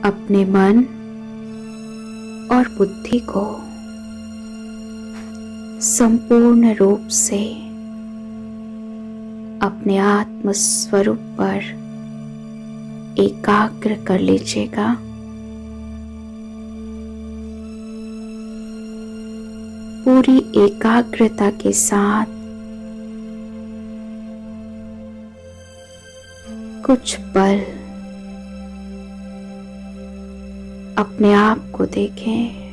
अपने मन और बुद्धि को संपूर्ण रूप से अपने आत्म स्वरूप पर एकाग्र कर लीजिएगा। पूरी एकाग्रता के साथ कुछ पल अपने आप को देखें।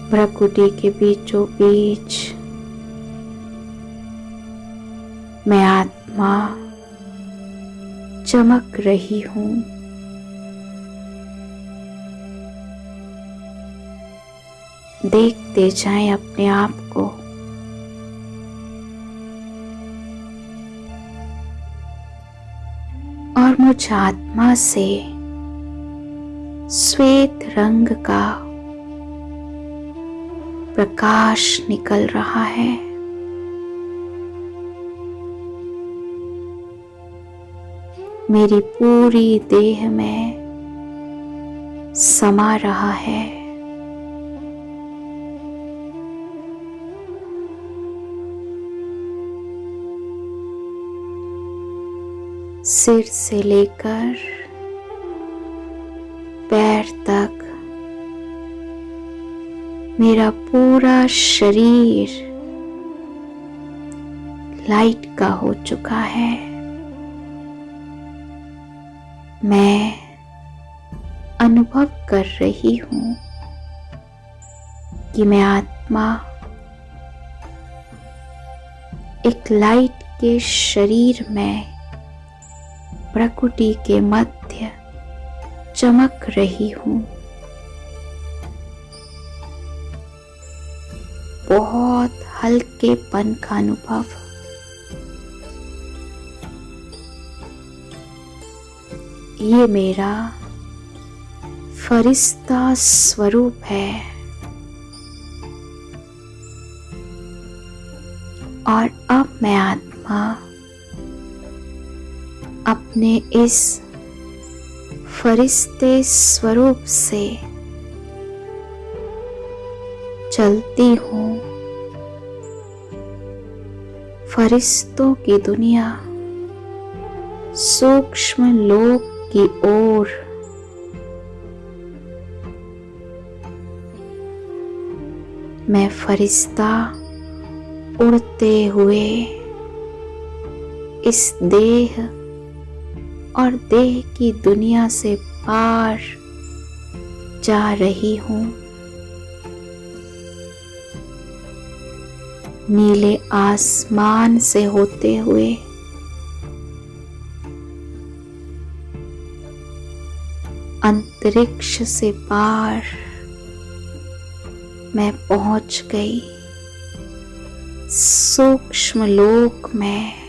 भ्रकुटी के बीचों बीच मैं आत्मा चमक रही हूँ। देखते जाएं अपने आप को। और मुझ आत्मा से श्वेत रंग का प्रकाश निकल रहा है। मेरी पूरी देह में समा रहा है। सिर से लेकर पैर तक मेरा पूरा शरीर लाइट का हो चुका है। मैं अनुभव कर रही हूँ कि मैं आत्मा एक लाइट के शरीर में प्रकृति के मध्य चमक रही हूँ। बहुत हल्केपन का अनुभव। ये मेरा फरिश्ता स्वरूप है और अब मैं आत्मा अपने इस फरिश्ते स्वरूप से चलती हूँ। फरिश्तों की दुनिया, सूक्ष्म लोक की ओर। मैं फरिश्ता उड़ते हुए इस देह और देह की दुनिया से पार जा रही हूँ। नीले आसमान से होते हुए अंतरिक्ष से पार मैं पहुंच गई सूक्ष्म लोक में।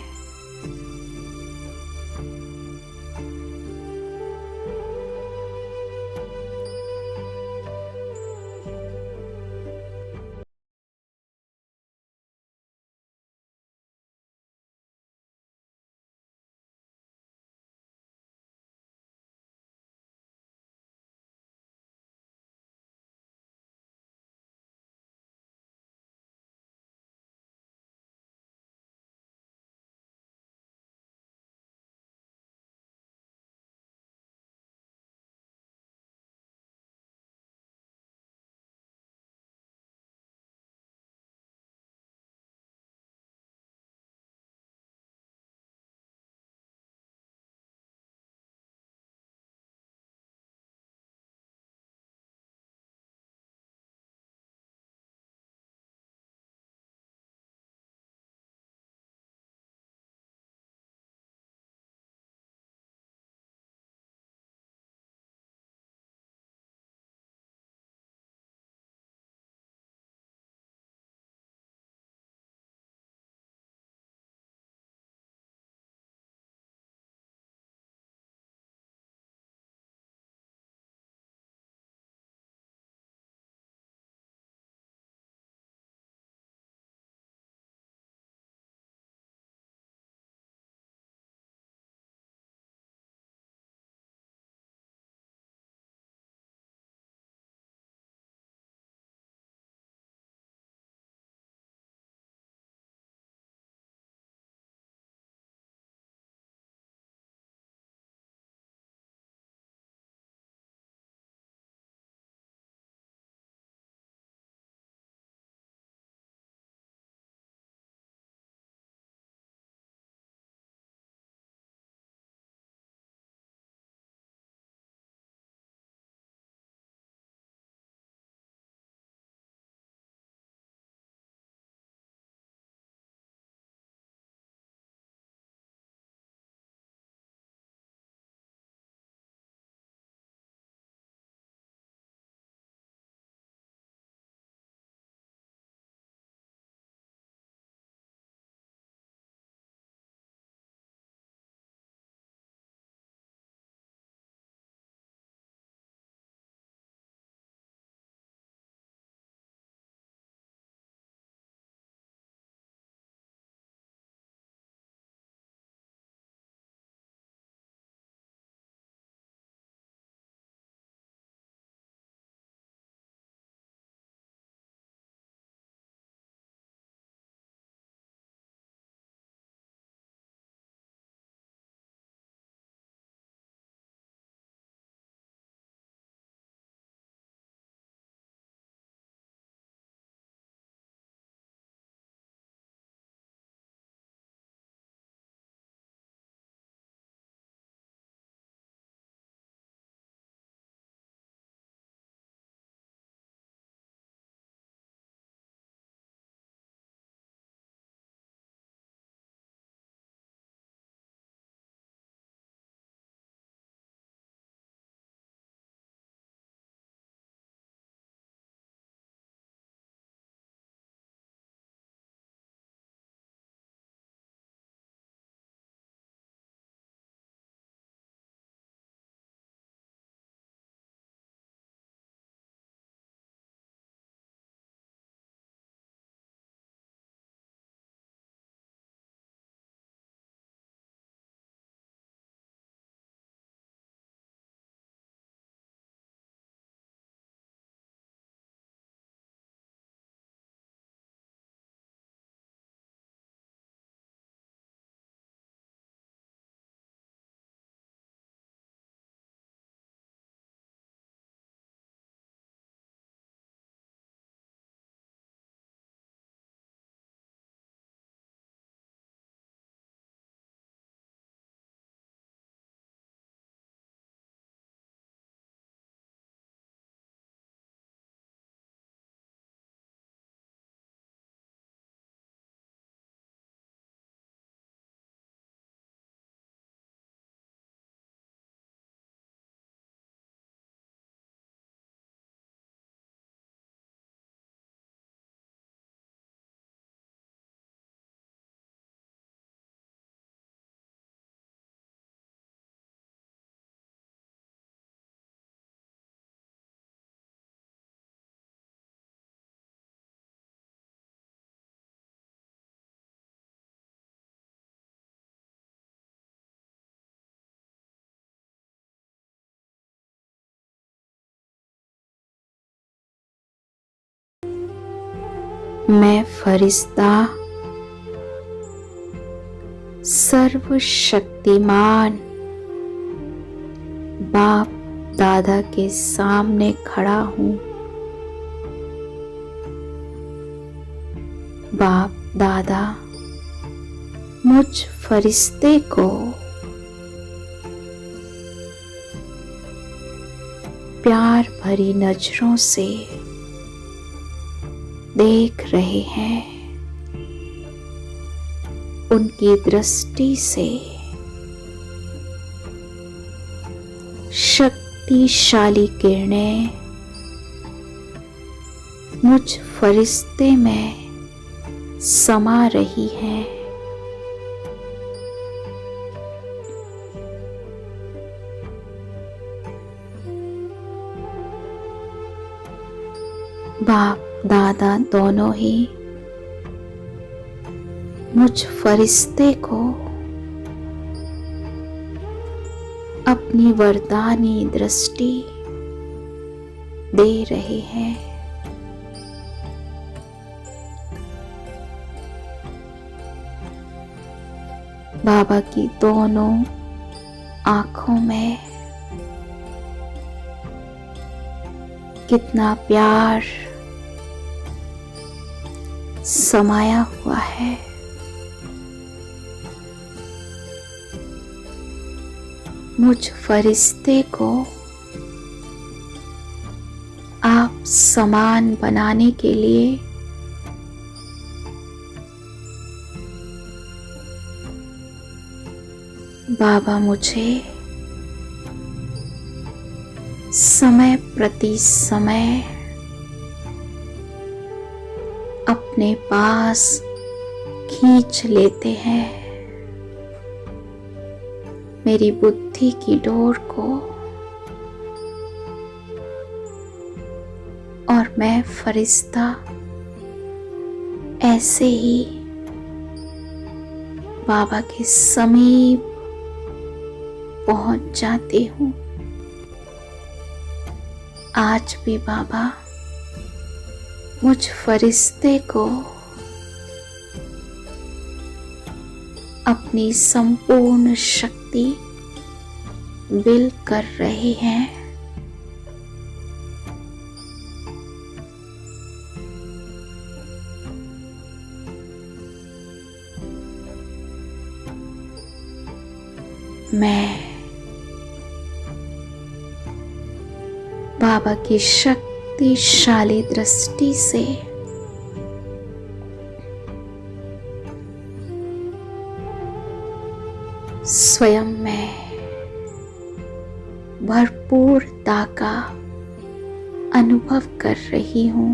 मैं फरिश्ता सर्वशक्तिमान बाप दादा के सामने खड़ा हूँ। बाप दादा मुझ फरिश्ते को प्यार भरी नजरों से देख रहे हैं। उनकी दृष्टि से शक्तिशाली किरणें मुझ फरिश्ते में समा रही हैं। बाप दादा दोनों ही मुझ फरिश्ते को अपनी वरदानी दृष्टि दे रहे हैं। बाबा की दोनों आंखों में कितना प्यार समाया हुआ है। मुझ फरिश्ते को आप समान बनाने के लिए बाबा मुझे समय प्रति समय अपने पास खींच लेते हैं। मेरी बुद्धि की डोर को और मैं फरिश्ता ऐसे ही बाबा के समीप पहुंच जाती हूँ। आज भी बाबा मुझ फरिश्ते को अपनी संपूर्ण शक्ति बिल कर रहे हैं। मैं बाबा की शक्तिशाली दृष्टि से स्वयं में भरपूरता का अनुभव कर रही हूँ।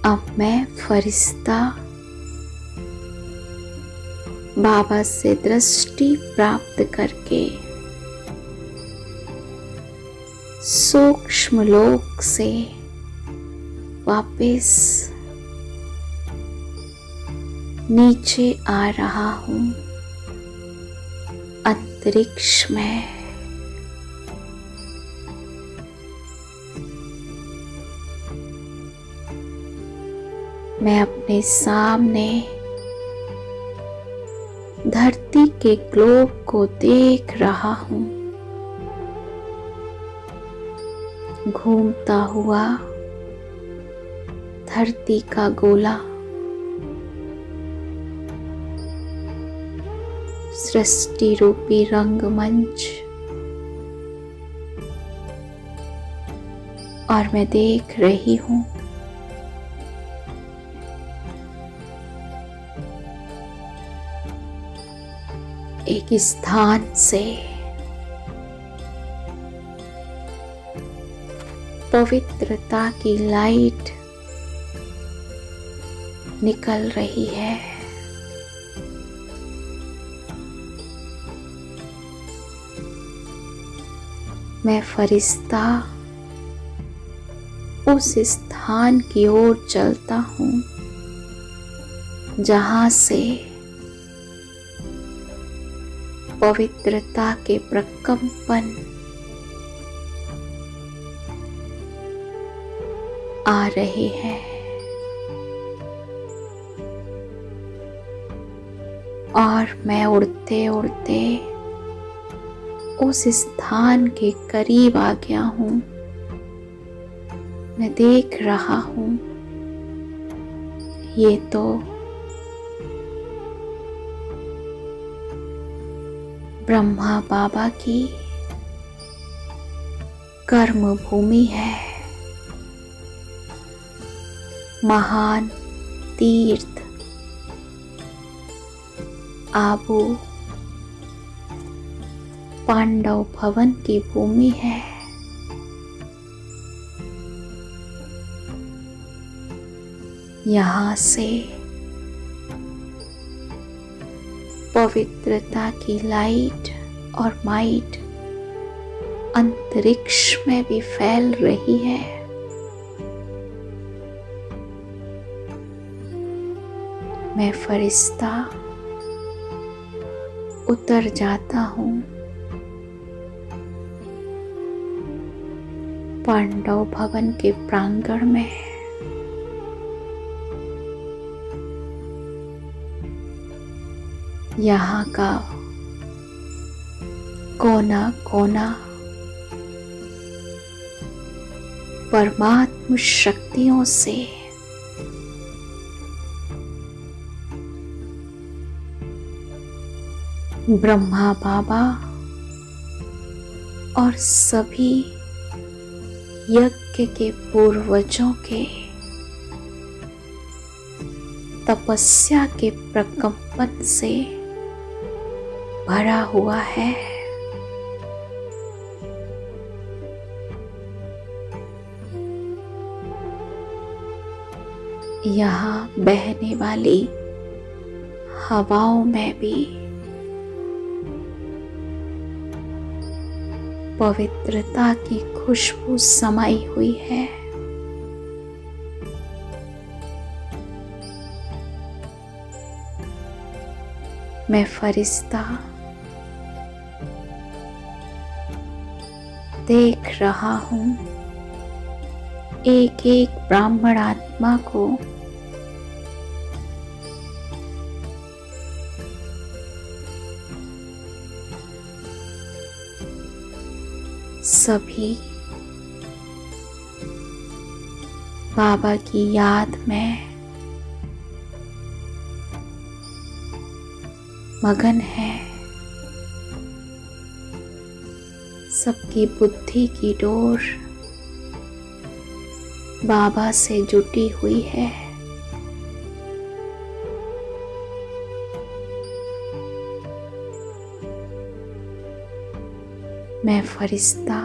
अब मैं फरिश्ता बाबा से दृष्टि प्राप्त करके सूक्ष्म लोक से वापस नीचे आ रहा हूँ अंतरिक्ष में। मैं अपने सामने धरती के ग्लोब को देख रहा हूँ, घूमता हुआ धरती का गोला सृष्टि रूपी रंगमंच, और मैं देख रही हूँ एक स्थान से पवित्रता की लाइट निकल रही है। मैं फरिश्ता उस स्थान की ओर चलता हूँ जहाँ से पवित्रता के प्रकंपन आ रहे हैं और मैं उड़ते उड़ते उस स्थान के करीब आ गया हूँ। मैं देख रहा हूँ ये तो ब्रह्मा बाबा की कर्म भूमि है, महान तीर्थ आबू पांडव भवन की भूमि है। यहाँ से पवित्रता की लाइट और माइट अंतरिक्ष में भी फैल रही है। मैं फरिश्ता उतर जाता हूँ पांडव भवन के प्रांगण में। यहाँ का कोना कोना परमात्म शक्तियों से ब्रह्मा बाबा और सभी यज्ञ के पूर्वजों के तपस्या के प्रकंपन से भरा हुआ है। यहाँ बहने वाली हवाओं में भी पवित्रता की खुशबू समाई हुई है। मैं फरिश्ता देख रहा हूँ एक एक ब्राह्मण आत्मा को सभी बाबा की याद में मगन है। सबकी बुद्धि की डोर बाबा से जुटी हुई है। मैं फरिश्ता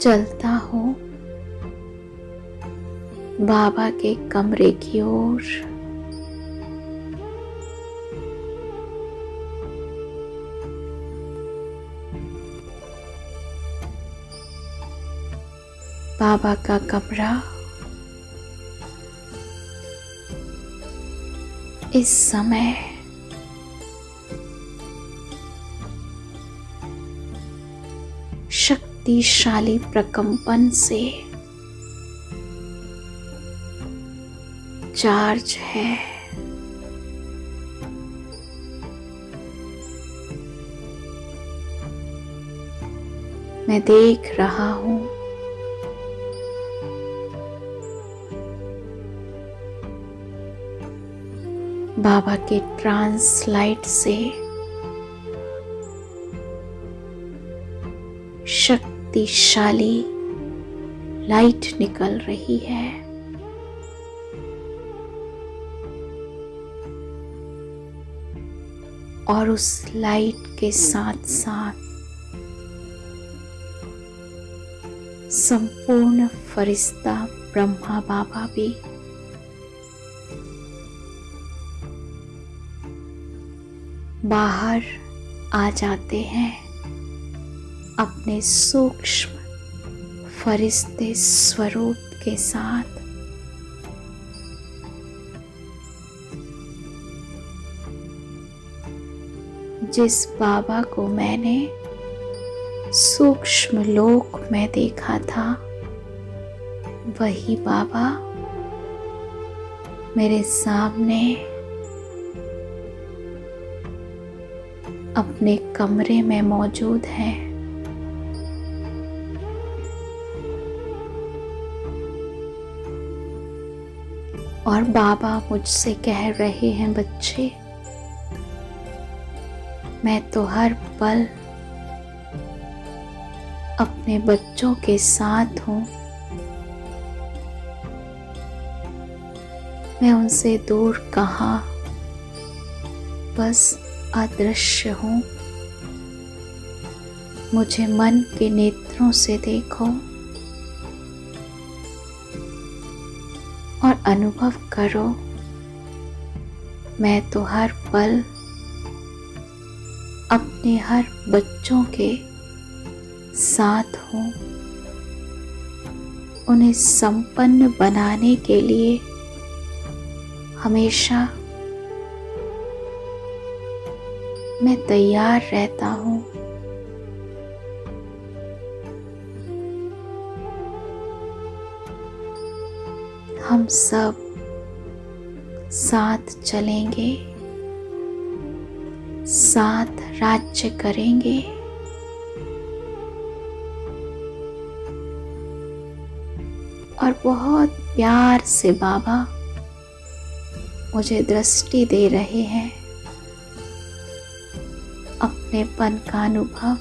चलता हूँ बाबा के कमरे की ओर। बाबा का कमरा इस समय शक्तिशाली प्रकंपन से चार्ज है। मैं देख रहा हूँ बाबा के ट्रांसलाइट से शक्तिशाली लाइट निकल रही है। और उस लाइट के साथ साथ संपूर्ण फरिश्ता ब्रह्मा बाबा भी बाहर आ जाते हैं अपने सूक्ष्म फरिश्ते स्वरूप के साथ। जिस बाबा को मैंने सूक्ष्म लोक में देखा था, वही बाबा मेरे सामने अपने कमरे में मौजूद हैं। और बाबा मुझसे कह रहे हैं, बच्चे, मैं तो हर पल अपने बच्चों के साथ हूँ। मैं उनसे दूर कहाँ, बस अदृश्य हूँ। मुझे मन के नेत्रों से देखो और अनुभव करो, मैं तो हर पल अपने हर बच्चों के साथ हूँ। उन्हें संपन्न बनाने के लिए हमेशा मैं तैयार रहता हूँ। हम सब साथ चलेंगे, साथ राज्य करेंगे। और बहुत प्यार से बाबा मुझे दृष्टि दे रहे हैं, अपनेपन का अनुभव,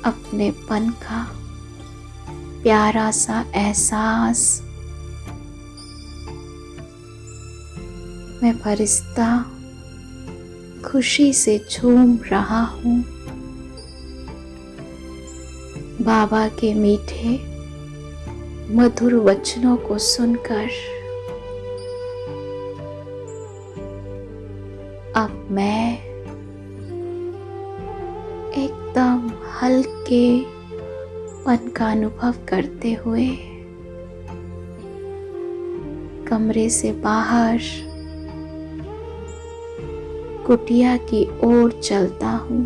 अपनेपन का प्यारा सा एहसास। मैं फरिश्ता खुशी से झूम रहा हूँ। बाबा के मीठे मधुर वचनों को सुनकर अब मैं एकदम हल्के पन का अनुभव करते हुए कमरे से बाहर कुटिया की ओर चलता हूँ।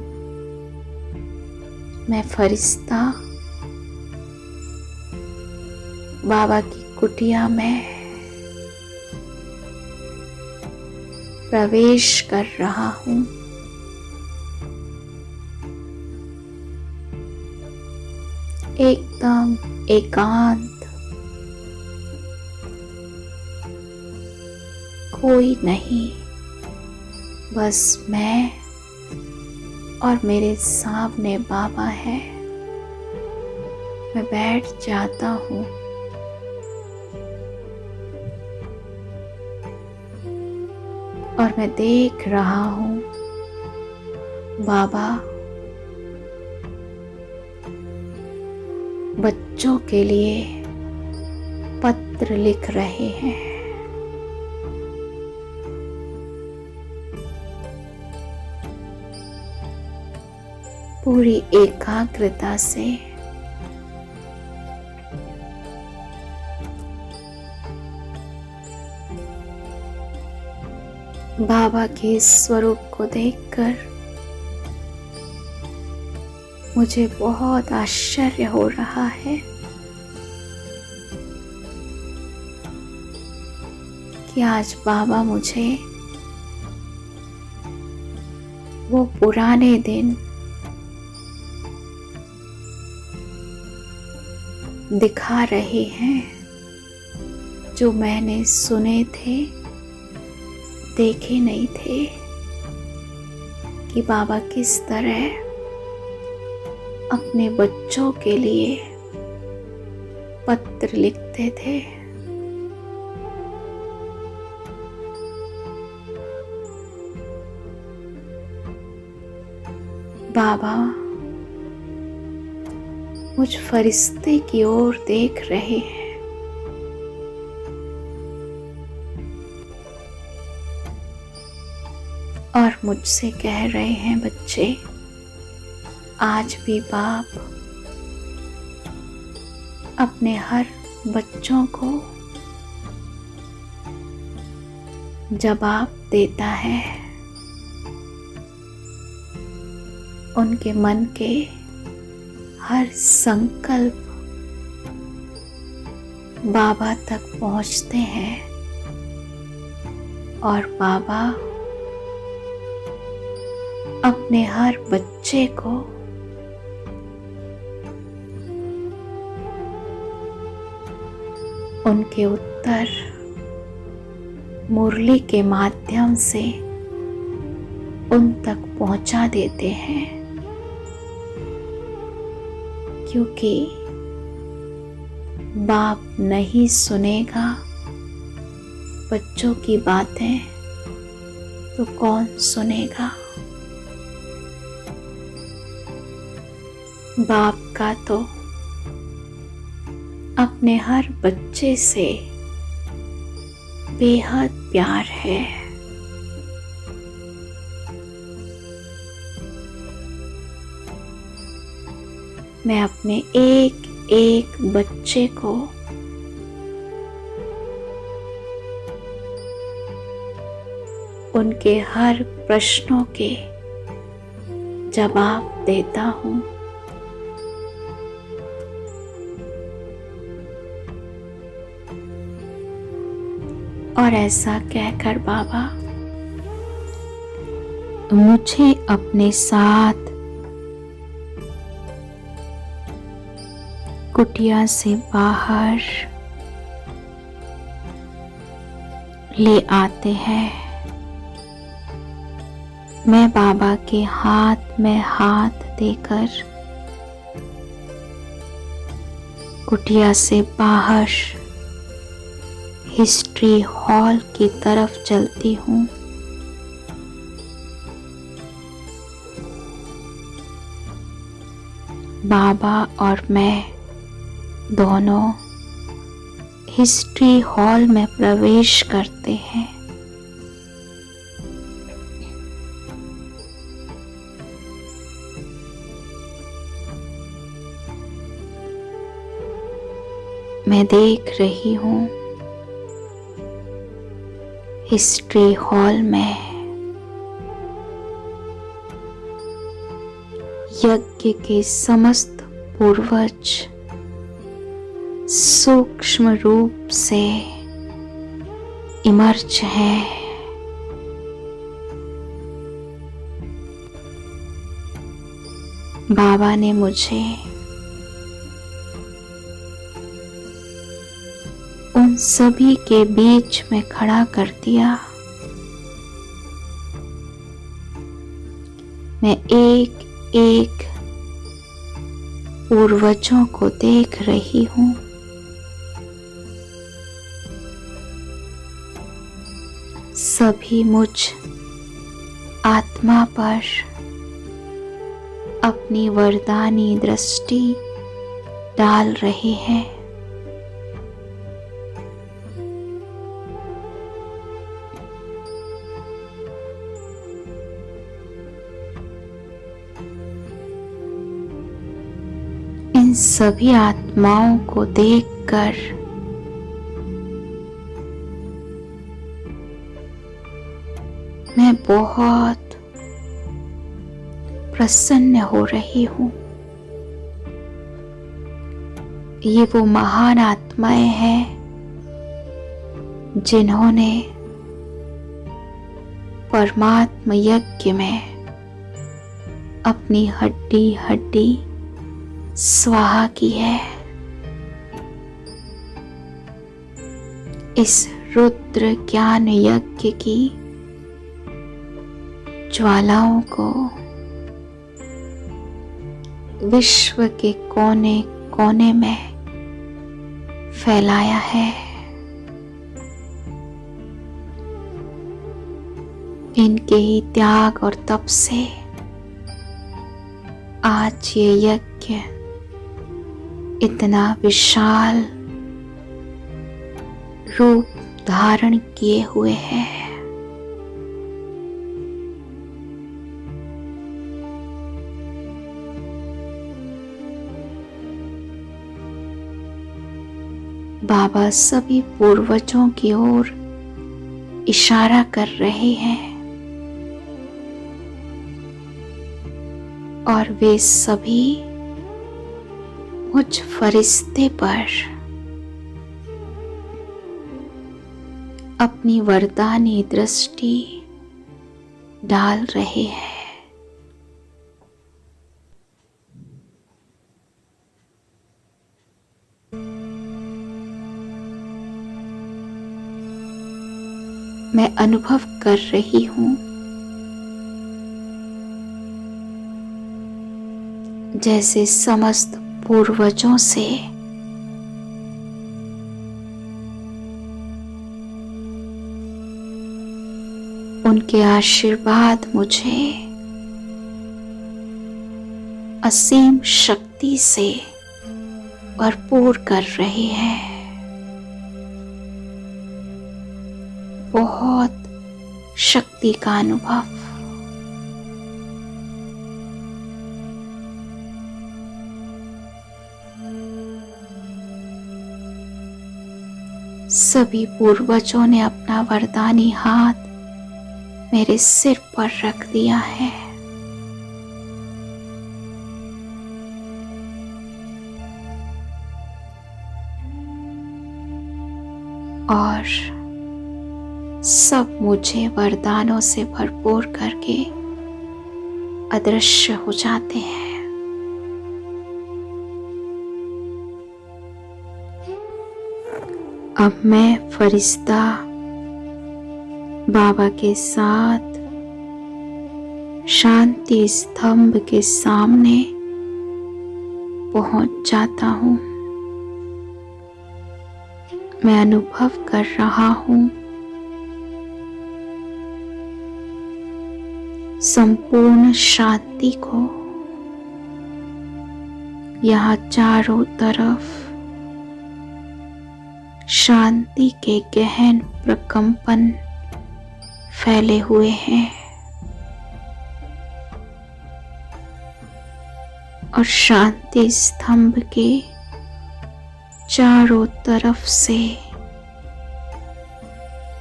मैं फरिश्ता बाबा की कुटिया में प्रवेश कर रहा हूँ। एकदम एकांत, कोई नहीं, बस मैं और मेरे सामने बाबा है। मैं बैठ जाता हूँ और मैं देख रहा हूँ बाबा बच्चों के लिए पत्र लिख रहे हैं। पूरी एकाग्रता से बाबा के स्वरूप को देखकर मुझे बहुत आश्चर्य हो रहा है कि आज बाबा मुझे वो पुराने दिन दिखा रहे हैं जो मैंने सुने थे, देखे नहीं थे, कि बाबा किस तरह अपने बच्चों के लिए पत्र लिखते थे। बाबा मुझ फरिश्ते की ओर देख रहे हैं और मुझसे कह रहे हैं, बच्चे, आज भी बाप अपने हर बच्चों को जवाब देता है उनके मन के हर संकल्प बाबा तक पहुंचते हैं और बाबा अपने हर बच्चे को उनके उत्तर मुरली के माध्यम से उन तक पहुंचा देते हैं, क्योंकि बाप नहीं सुनेगा बच्चों की बातें तो कौन सुनेगा। बाप का तो अपने हर बच्चे से बेहद प्यार है। मैं अपने एक एक बच्चे को उनके हर प्रश्नों के जवाब देता हूँ। और ऐसा कहकर बाबा मुझे अपने साथ कुटिया से बाहर ले आते हैं। मैं बाबा के हाथ में हाथ देकर कुटिया से बाहर हिस्ट्री हॉल की तरफ चलती हूँ। बाबा और मैं दोनों हिस्ट्री हॉल में प्रवेश करते हैं। मैं देख रही हूँ हिस्ट्री हॉल में यज्ञ के समस्त पूर्वज सूक्ष्म रूप से इमर्ज हैं। बाबा ने मुझे उन सभी के बीच में खड़ा कर दिया। मैं एक एक पूर्वजों को देख रही हूँ। सभी मुझ आत्मा पर अपनी वरदानी दृष्टि डाल रहे हैं। इन सभी आत्माओं को देखकर मैं बहुत प्रसन्न हो रही हूँ। ये वो महान आत्माएं हैं जिन्होंने परमात्म यज्ञ में अपनी हड्डी हड्डी स्वाहा की है। इस रुद्र ज्ञान यज्ञ की ज्वालाओं को विश्व के कोने कोने में फैलाया है। इनके ही त्याग और तप से आज ये यज्ञ इतना विशाल रूप धारण किए हुए हैं। बाबा सभी पूर्वजों की ओर इशारा कर रहे हैं। और वे सभी मुझ फरिश्ते पर अपनी वरदानी दृष्टि डाल रहे हैं। मैं अनुभव कर रही हूँ जैसे समस्त पूर्वजों से उनके आशीर्वाद मुझे असीम शक्ति से भरपूर कर रहे हैं। बहुत शक्ति का अनुभव। सभी पूर्वजों ने अपना वरदानी हाथ मेरे सिर पर रख दिया है। और सब मुझे वरदानों से भरपूर करके अदृश्य हो जाते हैं। अब मैं फरिश्ता बाबा के साथ शांति स्तंभ के सामने पहुंच जाता हूं। मैं अनुभव कर रहा हूं संपूर्ण शांति को। यहाँ चारों तरफ शांति के गहन प्रकंपन फैले हुए हैं और शांति स्तंभ के चारों तरफ से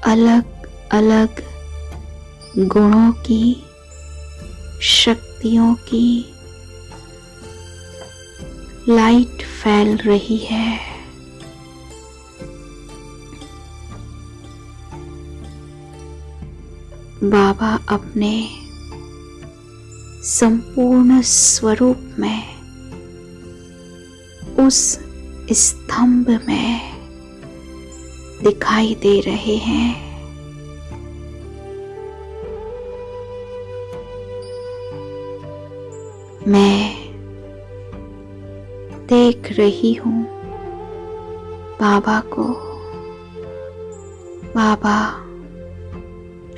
अलग अलग गुणों की, शक्तियों की लाइट फैल रही है। बाबा अपने संपूर्ण स्वरूप में उस स्तंभ में दिखाई दे रहे हैं। मैं देख रही हूँ बाबा को। बाबा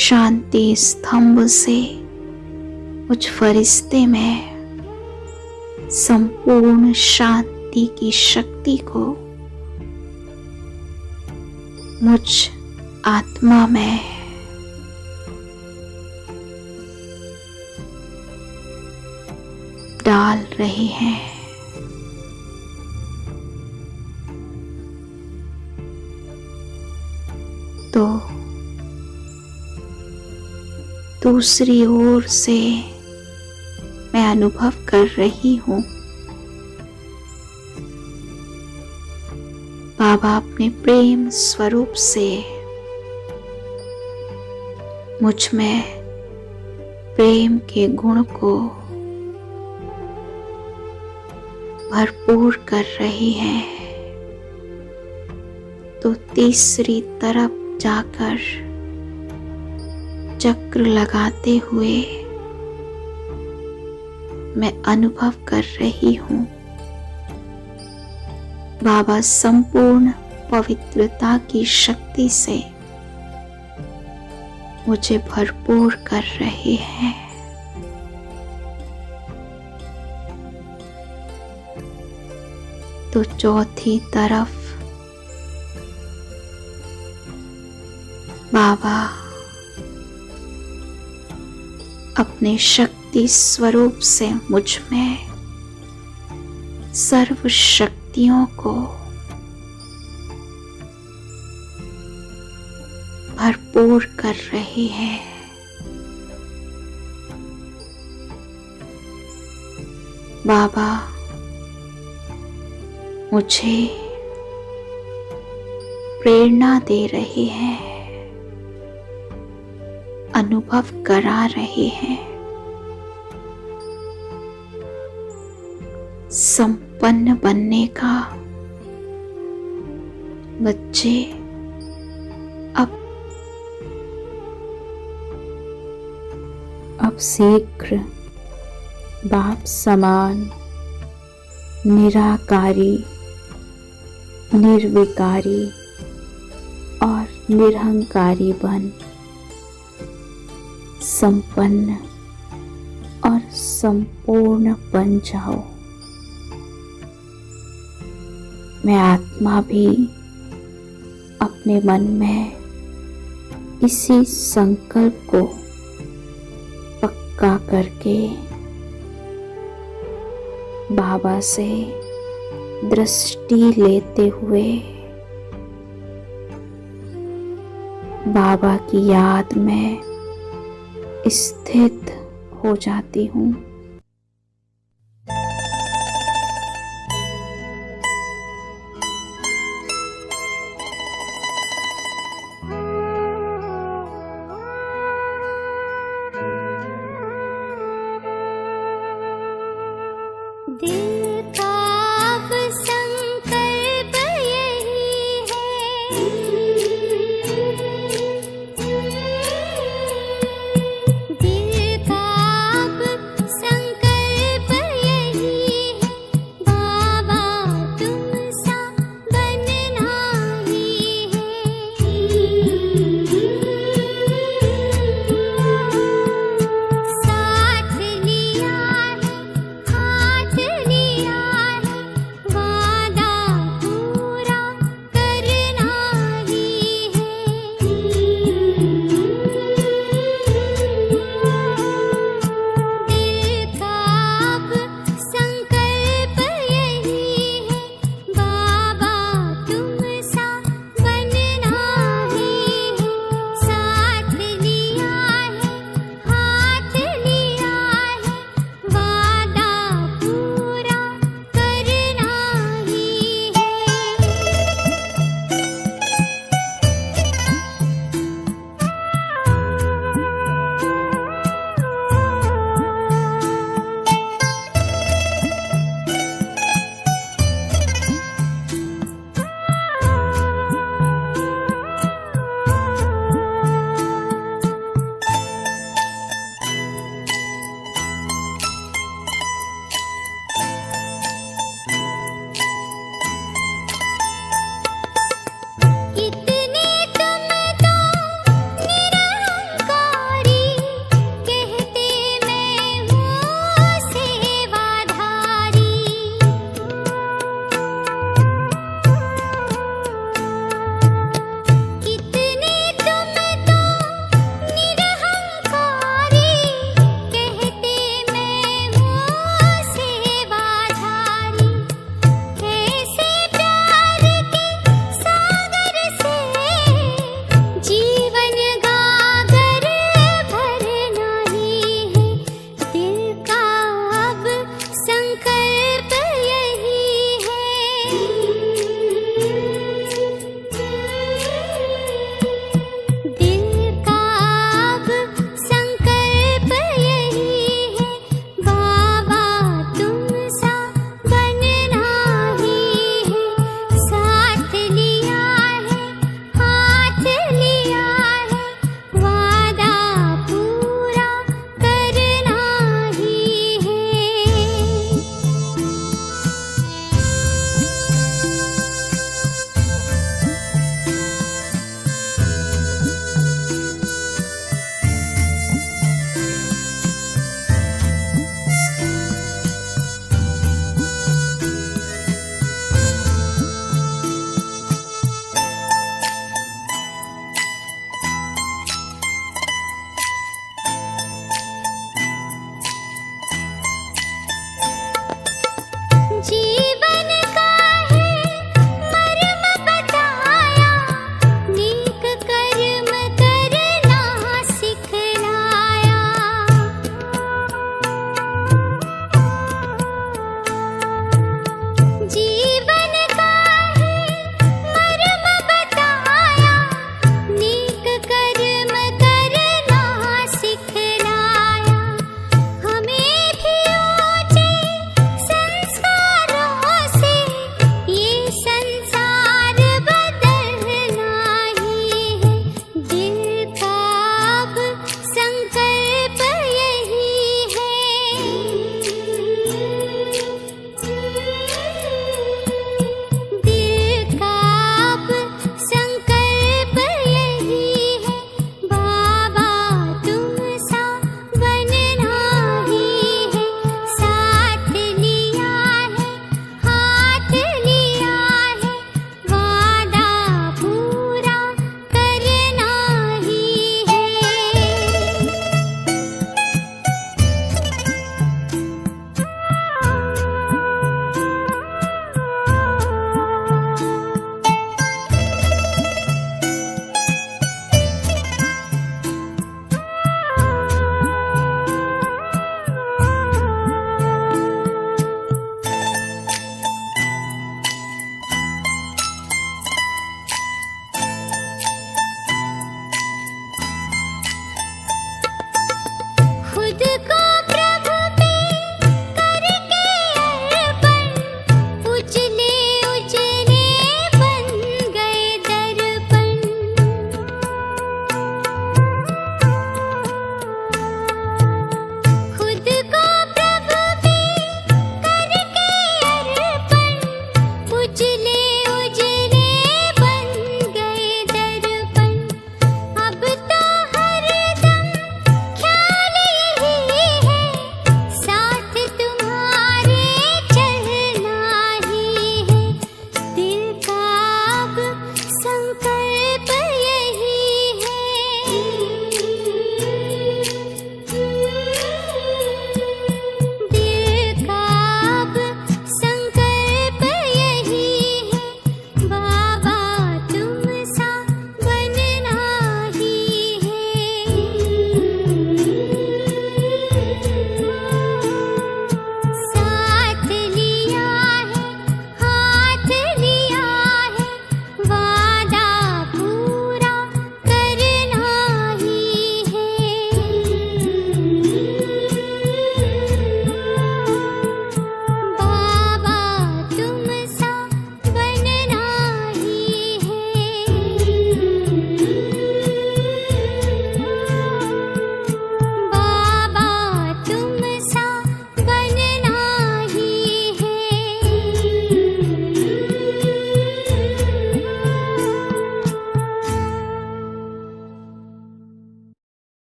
शांति स्तंभ से मुझ फरिश्ते में संपूर्ण शांति की शक्ति को मुझ आत्मा में डाल रहे हैं। तो दूसरी ओर से मैं अनुभव कर रही हूँ बाबा अपने प्रेम स्वरूप से मुझ में प्रेम के गुण को भरपूर कर रही हैं। तो तीसरी तरफ जाकर चक्र लगाते हुए मैं अनुभव कर रही हूँ बाबा संपूर्ण पवित्रता की शक्ति से मुझे भरपूर कर रहे हैं। तो चौथी तरफ बाबा अपने शक्ति स्वरूप से मुझ में सर्व शक्तियों को भरपूर कर रहे हैं। बाबा मुझे प्रेरणा दे रहे हैं, अनुभव करा रहे हैं। संपन्न बनने का बच्चे अब शीघ्र बाप समान निराकारी, निर्विकारी और निरहंकारी बन संपन्न और संपूर्ण बन जाओ। मैं आत्मा भी अपने मन में इसी संकल्प को पक्का करके बाबा से दृष्टि लेते हुए बाबा की याद में स्थित हो जाती हूँ।